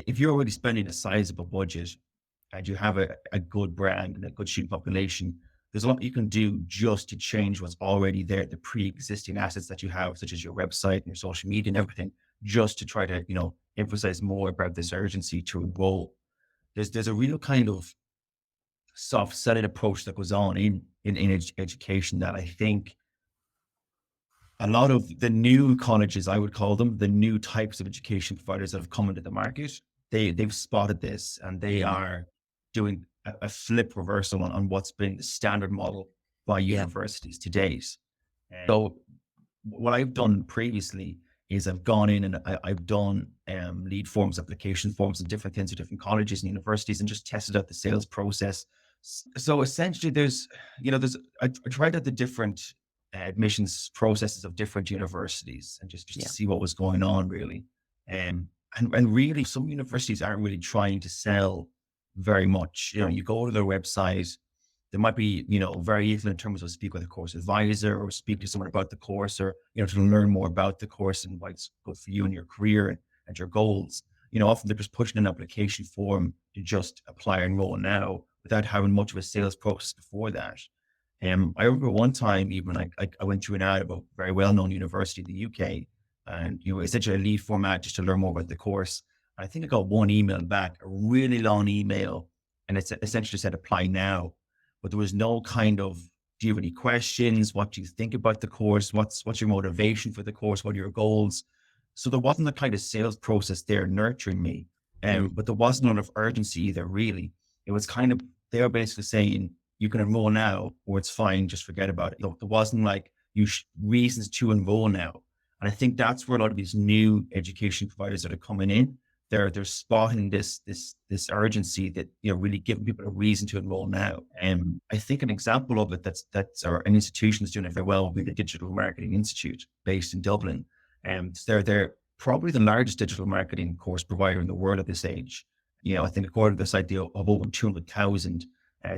if you're already spending a sizable budget and you have a good brand and a good student population, there's a lot you can do just to change what's already there, the pre-existing assets that you have, such as your website and your social media and everything, just to try to, emphasize more about this urgency to enroll. There's a real kind of soft selling approach that goes on in education that I think a lot of the new colleges, I would call them, the new types of education providers that have come into the market, they've spotted this and they are doing a flip reversal on what's been the standard model by Yeah. universities to date. So what I've done previously is I've gone in and I've done lead forms, application forms, and different things with different colleges and universities, and just tested out the sales process. So essentially, I tried out the different admissions processes of different universities, and just to Yeah. see what was going on really. And really, some universities aren't really trying to sell very much. You go to their website, there might be, very easy in terms of speak with a course advisor or speak to someone about the course, or, to learn more about the course and why it's good for you and your career and your goals. Often they're just pushing an application form to just apply and enroll now without having much of a sales process before that. I remember one time even I went through an ad about a very well-known university in the UK, and, essentially a lead format just to learn more about the course. I think I got one email back, a really long email, and it essentially said apply now, but there was no kind of, do you have any questions? What do you think about the course? What's your motivation for the course? What are your goals? So there wasn't the kind of sales process there nurturing me. Mm. But there wasn't enough urgency either, really. It was kind of, they were basically saying, you can enroll now or it's fine, just forget about it. There wasn't like reasons to enroll now. And I think that's where a lot of these new education providers that are coming in, they're spotting this urgency that, really giving people a reason to enroll now. And I think an example of it that's or an institution that's doing it very well would be the Digital Marketing Institute based in Dublin. And they're probably the largest digital marketing course provider in the world at this age. I think according to this idea of over 200,000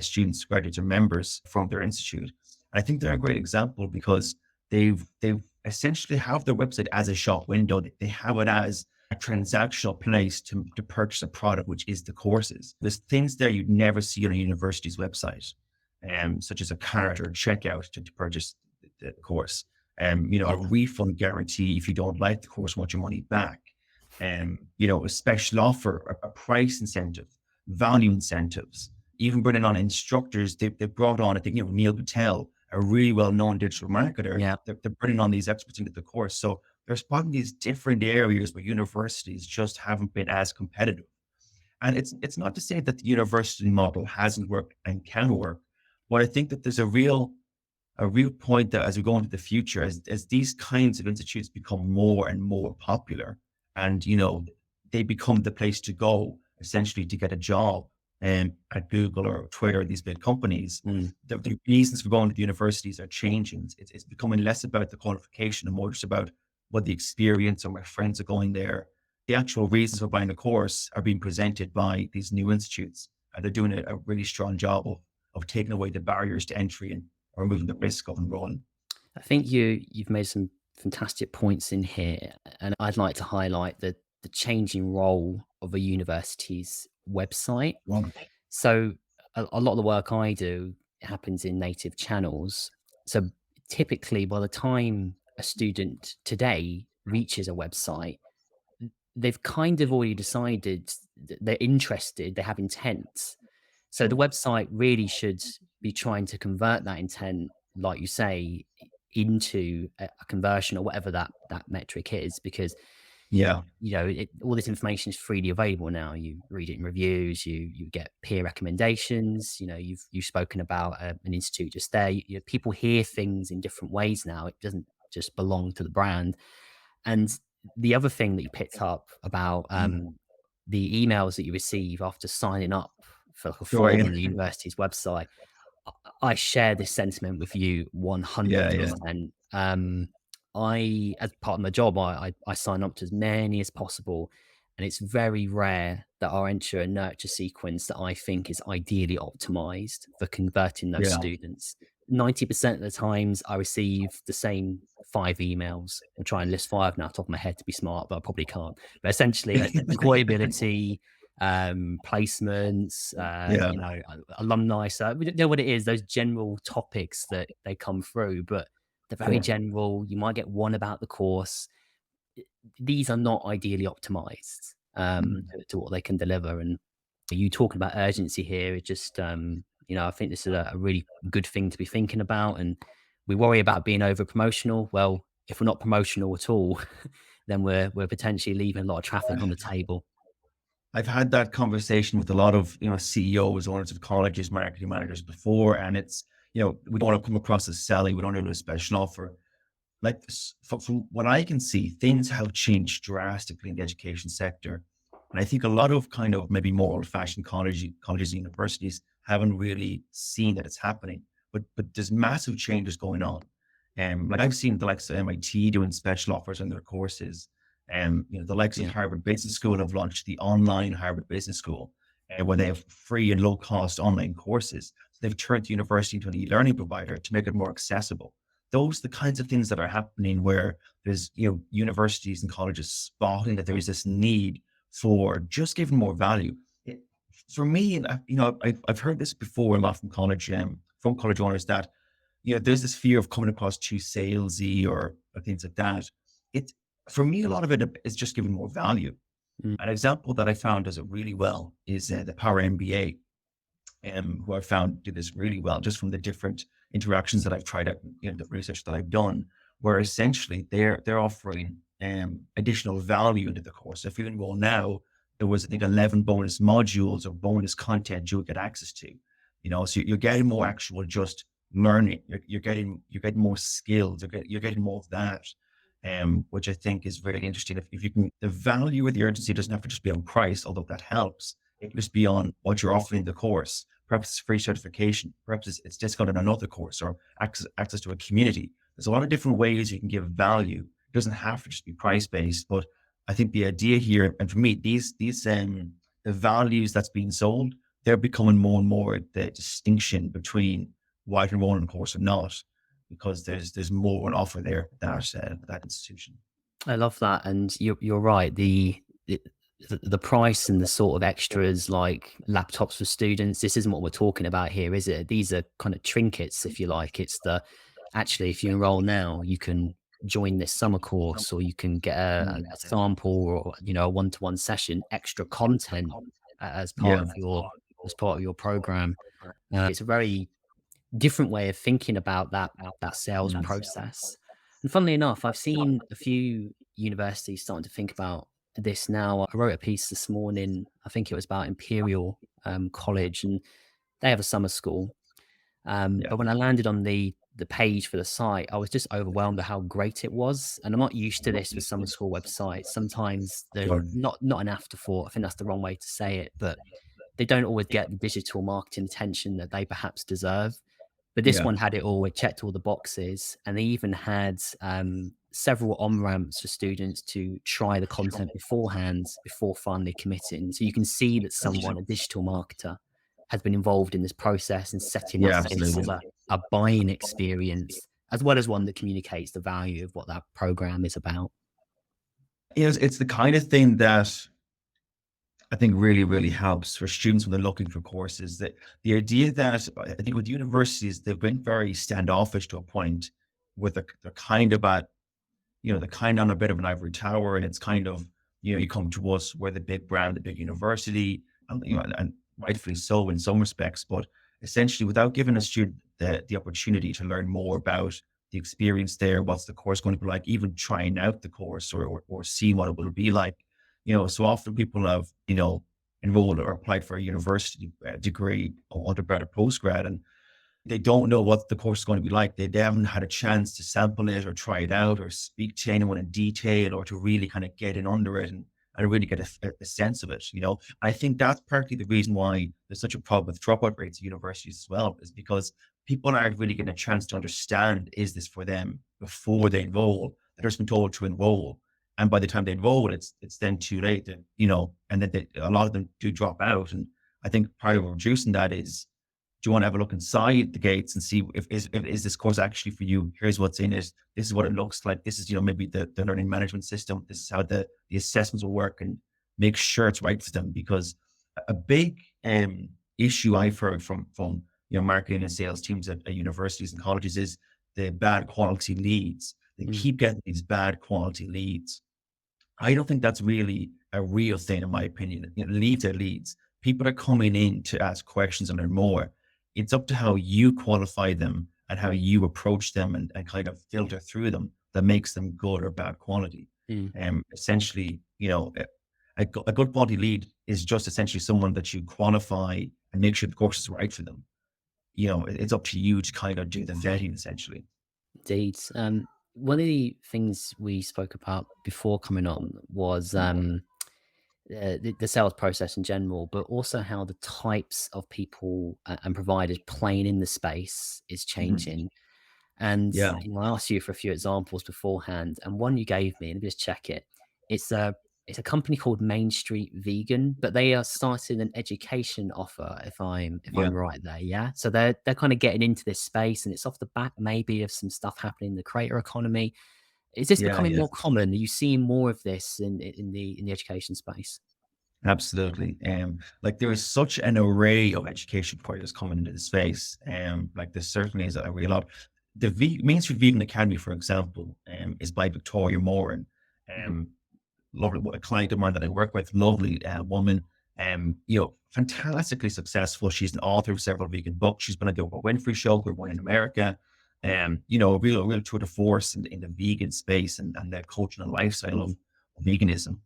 students, graduates, or members from their institute. I think they're a great example because they've essentially have their website as a shop window. They have it as a transactional place to purchase a product, which is the courses. There's things there you'd never see on a university's website, such as a cart or a checkout to purchase the course. A Yeah. refund guarantee if you don't like the course, want your money back. A special offer, a price incentive, value incentives, even bringing on instructors. They brought on, I think, Neil Patel, a really well-known digital marketer. Yeah. They're bringing on these experts into the course. So there's probably these different areas where universities just haven't been as competitive. And it's not to say that the university model hasn't worked and can work, but I think that there's a real point that as we go into the future, as these kinds of institutes become more and more popular, and they become the place to go essentially to get a job at Google or Twitter, these big companies, Mm. the reasons for going to the universities are changing. It's becoming less about the qualification and more just about what the experience or my friends are going there. The actual reasons for buying a course are being presented by these new institutes, and they're doing a really strong job of taking away the barriers to entry and removing the risk of enrolling. I think you've made some fantastic points in here, and I'd like to highlight the changing role of a university's website. Well, So a lot of the work I do happens in native channels. So typically, by the time a student today reaches a website, they've kind of already decided that they're interested, they have intent. So the sure. website really should be trying to convert that intent, like you say, into a conversion or whatever that metric is, because Yeah. all this information is freely available now. You read it in reviews, you get peer recommendations. You've spoken about an institute just there. People hear things in different ways now. It doesn't just belong to the brand. And the other thing that you picked up about Mm. the emails that you receive after signing up for like a Sure. form Yeah. on the university's website, I I share this sentiment with you Yeah. Yeah. 100%. As part of my job, I sign up to as many as possible, and it's very rare that I enter a nurture sequence that I think is ideally optimized for converting those Yeah. students. 90% of the times I receive the same 5 emails. I'll try and list 5 now off the top of my head to be smart, but I probably can't. But essentially, employability, placements, Yeah, alumni. So we don't know what it is, those general topics that they come through, but they're very yeah. general. You might get one about the course. These are not ideally optimized Mhm. to what they can deliver. And you talking about urgency here, it just, I think this is a really good thing to be thinking about. And we worry about being over promotional. Well, if we're not promotional at all, then we're potentially leaving a lot of traffic on the table. I've had that conversation with a lot of, CEOs, owners of colleges, marketing managers before, and it's, we don't want to come across as selling. We don't want to do a special offer. Like from what I can see, things have changed drastically in the education sector. And I think a lot of kind of maybe more old-fashioned colleges and universities haven't really seen that it's happening. But there's massive changes going on. Like I've seen the likes of MIT doing special offers on their courses. The likes of Yeah. Harvard Business School have launched the online Harvard Business School, where they have free and low cost online courses. So they've turned the university into an e-learning provider to make it more accessible. Those are the kinds of things that are happening where there's, universities and colleges spotting that there is this need for just giving more value. For me, and I've heard this before a lot from college owners that, there's this fear of coming across too salesy or things like that. It For me, a lot of it is just giving more value. Mm. An example that I found does it really well is the Power MBA, who I found did this really well just from the different interactions that I've tried out, the research that I've done, where essentially they're offering additional value into the course. If you enroll now, there was I think 11 bonus modules or bonus content you'll get access to. So you're getting more actual just learning. You're getting more skills. You're getting more of that. Which I think is very interesting. If you can, the value of the urgency doesn't have to just be on price, although that helps. It can just be on what you're offering the course. Perhaps it's free certification. Perhaps it's discount on another course or access to a community. There's a lot of different ways you can give value. It doesn't have to just be price based, but I think the idea here, and for me, these the values that's being sold, they're becoming more and more the distinction between why to enroll in a course or not, because there's more on offer there that institution. I love that, and you're right. The the price and the sort of extras like laptops for students, this isn't what we're talking about here, is it? These are kind of trinkets, if you like. It's the actually, if you enroll now, you can join this summer course, or you can get a sample, or a one-to-one session, extra content as part Yeah, of your program. It's a very different way of thinking about that sales process. And funnily enough, I've seen a few universities starting to think about this now. I wrote a piece this morning, I think it was about Imperial College, and they have a summer school. yeah, But when I landed on the page for the site, I was just overwhelmed at how great it was. And I'm not used to this with summer school websites. Sometimes they're sure. not an afterthought. I think that's the wrong way to say it, but they don't always get the digital marketing attention that they perhaps deserve. But this Yeah, one had it all. It checked all the boxes, and they even had several on ramps for students to try the content beforehand before finally committing. So you can see that someone, a digital marketer, has been involved in this process and setting up yeah, this absolutely. as a buying experience, as well as one that communicates the value of what that program is about. It's the kind of thing that I think really, really helps for students when they're looking for courses. That the idea that I think with universities, they've been very standoffish to a point with they're kind of at, they're kind of on a bit of an ivory tower. And it's kind of, you come to us, we're the big brand, the big university, and rightfully so in some respects, but essentially without giving a student the opportunity to learn more about the experience there, what's the course going to be like, even trying out the course or seeing what it will be like. So often people have, enrolled or applied for a university degree or undergrad or postgrad, and they don't know what the course is going to be like. They haven't had a chance to sample it or try it out or speak to anyone in detail or to really kind of get in under it and really get a sense of it. I think that's partly the reason why there's such a problem with dropout rates at universities as well, is because people aren't really getting a chance to understand, is this for them before they enroll? They're just been told to enroll. And by the time they enroll, it's then too late, and then a lot of them do drop out. And I think part of reducing that is Do you want to have a look inside the gates and see if this course actually for you? Here's what's in it. This is what it looks like. This is, maybe the learning management system. This is how the assessments will work, and make sure it's right for them. Because a big issue I've heard from marketing and sales teams at universities and colleges is the bad quality leads. They keep getting these bad quality leads. I don't think that's really a real thing, in my opinion. Leads are leads. People are coming in to ask questions and learn more. It's up to how you qualify them and how you approach them and kind of filter through them that makes them good or bad quality. Essentially, a good quality lead is just essentially someone that you qualify and make sure the course is right for them. It's up to you to kind of do the vetting, essentially. Indeed. One of the things we spoke about before coming on was the sales process in general, but also how the types of people and providers playing in the space is changing. And Yeah. I asked you for a few examples beforehand, and one you gave me, and just check it. It's a company called Main Street Vegan, but they are starting an education offer. If I'm right there, yeah. So they're kind of getting into this space, and it's off the back maybe of some stuff happening in the creator economy. Is this becoming more common? Are you seeing more of this in the education space? Absolutely. Like there is such an array of education providers coming into the space. Like there certainly is a real lot. The Main Street Vegan Academy, for example, is by Victoria Moran. Lovely, a client of mine that I work with, lovely woman, fantastically successful. She's an author of several vegan books. She's been on the Oprah Winfrey Show, we're one in America. A real tour de force in the vegan space and the culture and lifestyle of veganism.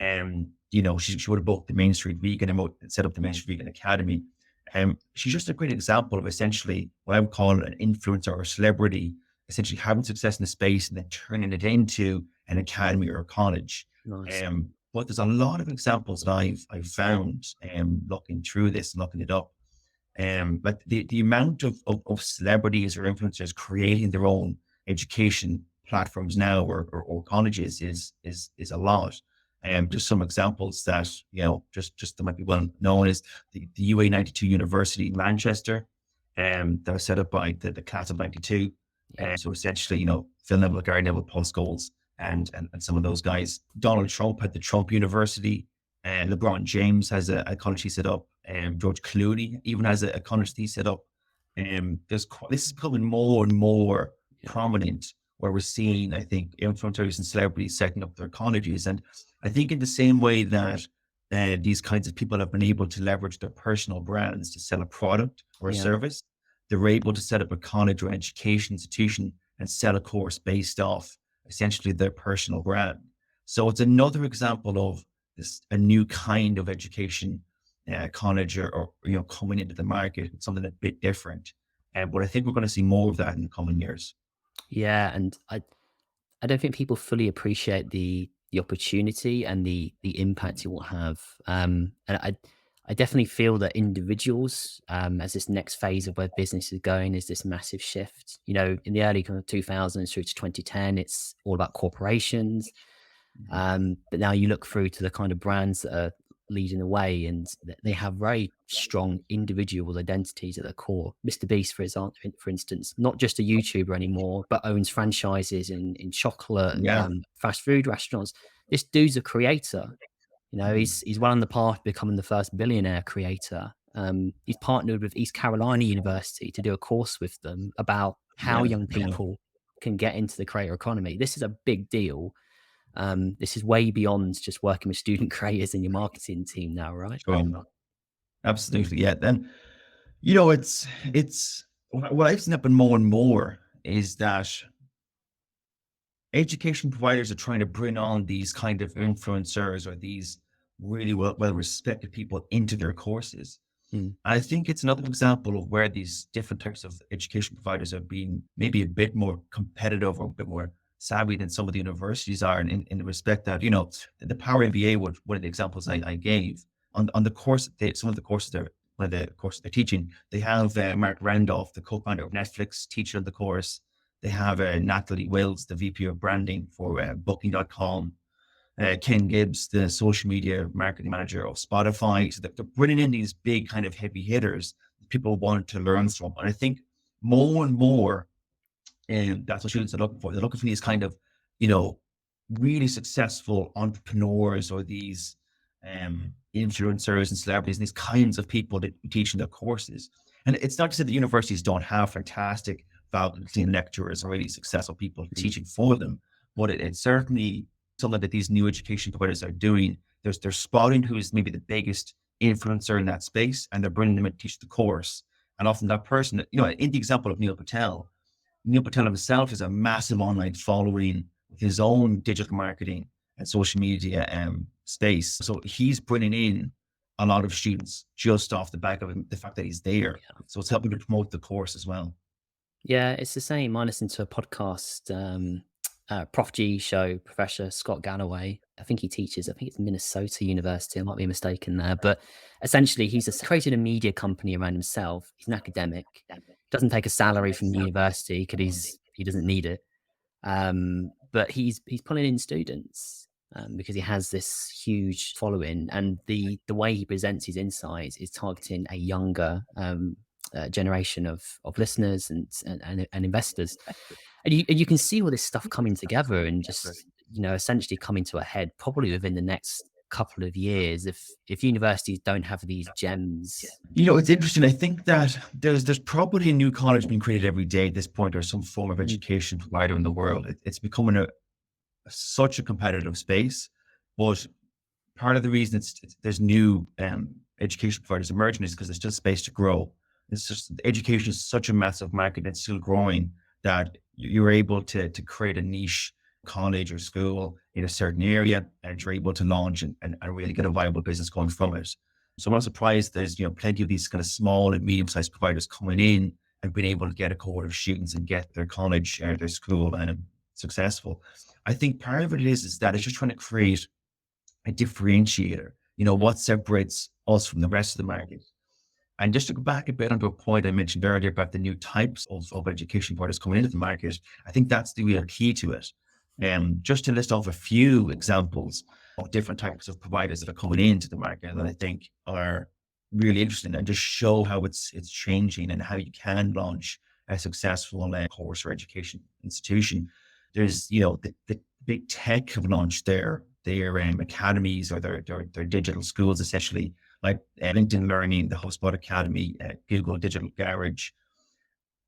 She wrote a book, The Main Street Vegan, and set up the Main Street Vegan Academy. She's just a great example of essentially what I would call an influencer or a celebrity, essentially having success in the space and then turning it into an academy or a college. Nice. But there's a lot of examples that I've found looking through this and looking it up. But the amount of celebrities or influencers creating their own education platforms now or colleges is a lot. Just some examples that just that might be well known is the UA92 University in Manchester, that was set up by the class of '92. So essentially, Phil Neville, Gary Neville, Paul Scholes, and some of those guys. Donald Trump had the Trump University, and LeBron James has a college he set up. George Clooney even has a college he set up. This is becoming more and more prominent, where we're seeing, I think, influencers and celebrities setting up their colleges. And I think in the same way that these kinds of people have been able to leverage their personal brands to sell a product or a service, they're able to set up a college or education institution and sell a course based off essentially their personal brand. So it's another example of a new kind of education college or coming into the market with something a bit different. But I think we're going to see more of that in the coming years. Yeah, and I don't think people fully appreciate the opportunity and the impact it will have. And I definitely feel that individuals, as this next phase of where business is going, is this massive shift. In the early kind of 2000s through to 2010, it's all about corporations. But now you look through to the kind of brands that are leading the way, and they have very strong individual identities at their core. Mr. Beast, for instance, not just a YouTuber anymore, but owns franchises in chocolate and fast food restaurants. This dude's a creator. He's well on the path to becoming the first billionaire creator. He's partnered with East Carolina University to do a course with them about how young people can get into the creator economy. This is a big deal. This is way beyond just working with student creators in your marketing team now, right? Sure. Absolutely. Yeah. Then, it's what I've seen happen more and more is that education providers are trying to bring on these kind of influencers or these really well-respected people into their courses. I think it's another example of where these different types of education providers have been maybe a bit more competitive or a bit more savvy than some of the universities are in the respect that, the Power MBA was one of the examples I gave on the course. Some of the courses they're teaching, they have Mark Randolph, the co-founder of Netflix, teaching on the course. They have Natalie Wills, the VP of branding for Booking.com. Ken Gibbs, the social media marketing manager of Spotify. So they're bringing in these big kind of heavy hitters people want to learn from. And I think more and more, and that's what students are looking for. They're looking for these kind of, really successful entrepreneurs or these influencers and celebrities and these kinds of people that teach in their courses. And it's not to say that universities don't have fantastic faculty and lecturers or really successful people teaching for them, but it's certainly something that these new education providers are doing. They're spotting who is maybe the biggest influencer in that space, and they're bringing them in to teach the course. And often that person, in the example of Neil Patel himself has a massive online following with his own digital marketing and social media space. So he's bringing in a lot of students just off the back of the fact that he's there. Yeah. So it's helping to promote the course as well. Yeah, it's the same. I listened to a podcast, Prof G show, Professor Scott Galloway. I think it's Minnesota University. I might be mistaken there. But essentially, he's created a media company around himself. He's an academic, doesn't take a salary from the university because he doesn't need it. But he's pulling in students because he has this huge following, and the way he presents his insights is targeting a younger generation of listeners and investors, and you can see all this stuff coming together and just essentially coming to a head probably within the next couple of years if universities don't have these gems. It's interesting. I think that there's probably a new college being created every day at this point, or some form of education provider in the world. It's becoming such a competitive space, but part of the reason there's new education providers emerging is because there's just space to grow. It's just education is such a massive market, and it's still growing, that you're able to create a niche college or school in a certain area, and you're able to launch and really get a viable business going from it. So I'm not surprised there's plenty of these kind of small and medium-sized providers coming in and being able to get a cohort of students and get their college or their school successful. I think part of it is that it's just trying to create a differentiator. What separates us from the rest of the market. And just to go back a bit onto a point I mentioned earlier about the new types of education providers coming into the market, I think that's the real key to it. Just to list off a few examples of different types of providers that are coming into the market that I think are really interesting, and just show how it's changing and how you can launch a successful course or education institution. There's, the big tech have launched their academies or their digital schools, essentially, like LinkedIn Learning, the HubSpot Academy, Google Digital Garage.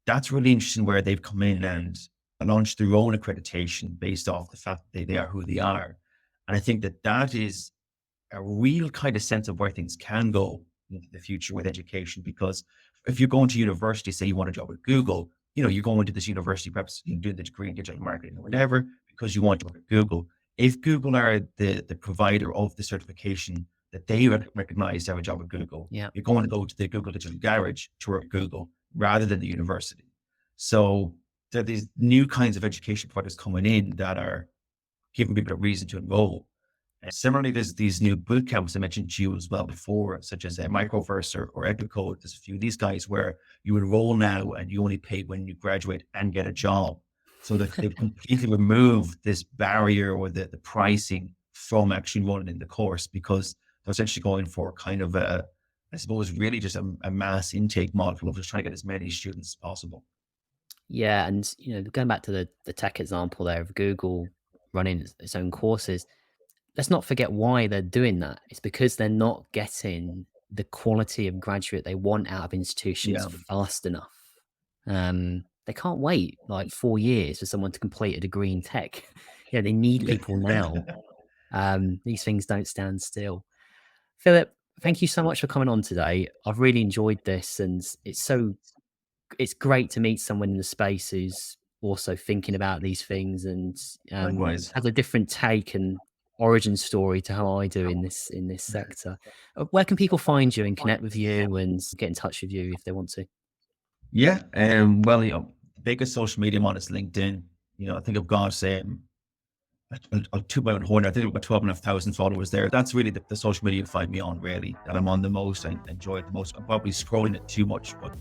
That's really interesting, where they've come in and launched their own accreditation based off the fact that they are who they are. And I think that is a real kind of sense of where things can go in the future with education. Because if you're going to university, say you want a job at Google, you're going to this university, perhaps you do the degree in digital marketing or whatever, because you want to work at Google. If Google are the provider of the certification that they recognize to have a job at Google, you're going to go to the Google Digital Garage to work at Google rather than the university. So there are these new kinds of education providers coming in that are giving people a reason to enroll. And similarly, there's these new boot camps I mentioned to you as well before, such as Microverse or EduCode. There's a few of these guys where you enroll now and you only pay when you graduate and get a job. So that they've completely removed this barrier or the pricing from actually running in the course, because they're essentially going for kind of I suppose, really just a mass intake model of just trying to get as many students as possible. Yeah, and going back to the tech example there of Google running its own courses, let's not forget why they're doing that. It's because they're not getting the quality of graduate they want out of institutions fast enough. They can't wait like 4 years for someone to complete a degree in tech. They need people now. These things don't stand still. Philip, thank you so much for coming on today. I've really enjoyed this, and it's great to meet someone in the space who's also thinking about these things and Likewise. has a different take and origin story to how I do in this sector. Where can people find you and connect with you and get in touch with you if they want to? Yeah. Well, the biggest social media I'm on is LinkedIn. I think I've got I'll toot my own horn. I think I've got 12,500 followers there. That's really the social media you find me on, really, that I'm on the most and enjoy it the most. I'm probably scrolling it too much, but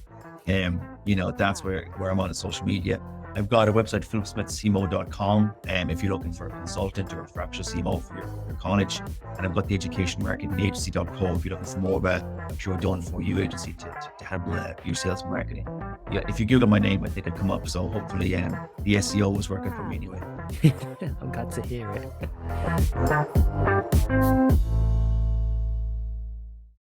that's where I'm on social media. I've got a website, philipsmithcmo.com, if you're looking for a consultant or a fractional CMO for your college. And I've got the education marketing agency.co if you're looking for more about a pure done for you agency to handle your sales and marketing. Yeah, if you Google my name, I think it'll come up. So hopefully the SEO was working for me anyway. I'm glad to hear it.